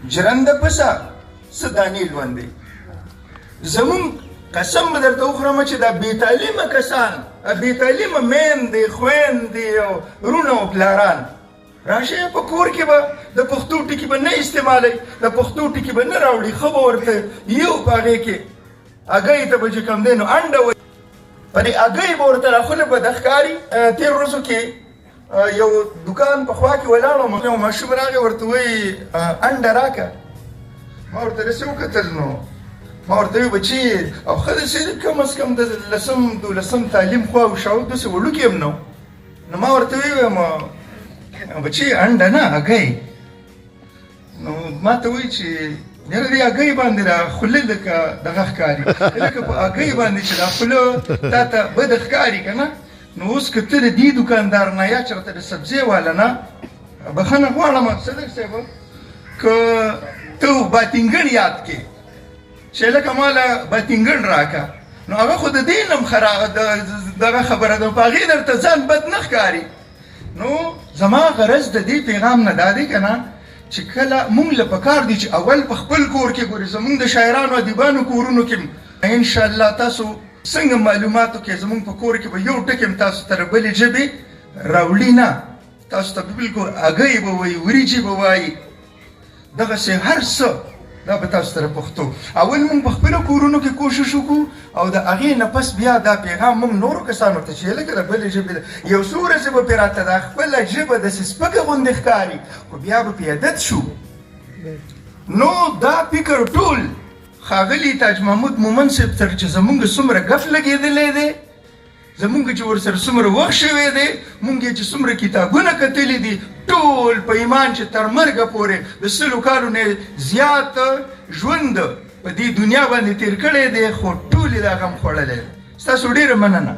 جرنده پسه څه دانې لوندې. زمونږ قسم به درته وخورم چې دا بې تعلیمه کسان، بې تعلیمه میندې، خویندې او وروڼه او پلاران راشئ په کور کې به د پښتو ټکي به نه استعمالوي، د پښتو ټکي به نه راوړي، ښه به ورته یو په هغې کې هګۍ ته به چې کوم دی نو انډه وایي، په دې هګۍ به ورته راخونه بده ښکاري. تېر ورځو کې یو دوکان په خوا کې ولاړم، یو ماشوم راغی ورته وایي انډه راکړه. ما ورته داسې وکتل، نو ما ورته وایي بچي او ښه داسې کم از کم د 10 تعلیم خوا او شاوخوا داسې وړوکی هم نه. نو ما ورته ووایم بچي انډه نه هګۍ. نو ما ته وایي چې یاره دې هګۍ باندې را خوله لکه دغه ښکاري، لکه په هګۍ باندې چې دا خوله تا ته بده ښکاري که نه. نو اوس که ته د دې دوکاندار نه یا چېرته د سبزۍ والا نه بخښنه غواړم صدق صاحب، که ته باتینګن یاد کړې چې لکه ماله باتینګن راکړه، نو هغه خو د دې نه هم دغه خبره ده، په هغې درته ځان بد نه ښکاري. نو زما غرض د دې پیغام نه دا دی که نه چې کله مونږ له پکار دي چې اول په خپل کور کې ګورې، زمونږ د شاعرانو ادیبانو کورونو کې انشاءالله تاسو څنګه معلوماتو کې زمونږ په کور کې به یو ټکی هم تاسو ته بلې ژبې راوړي نه، تاسو ته بالکل هګۍ به وایي، وریجې به وایي، دغسې هر څه دا به تاسو سره پښتو. اول مونږ په خپلو کورونو کې کوشش وکړو او د هغې نه پس بیا دا پیغام مونږ نورو کسانو ته چې لکه د بلې ژبې یو څو ورځې به پرې راته دا خپله ژبه داسې سپکه غوندې ښکاري، خو بیا به پرې عادت شو. نو دا فکر ټول ښاغلي تاج محمود مومند صاحب تر چې زمونږ څومره ګف لګېدلی دی، زمونږ چې ورسره څومره وخت شوی دی، مونږ یې چې څومره کتابونه کتلي دي، ټول په ایمان چې تر مرګه پورې د 100 کالو نه زیات ژوند په دې دنیا باندې تېر کړی دی، خو ټول یې دا غم خوړلی دی. ستاسو ډېره مننه.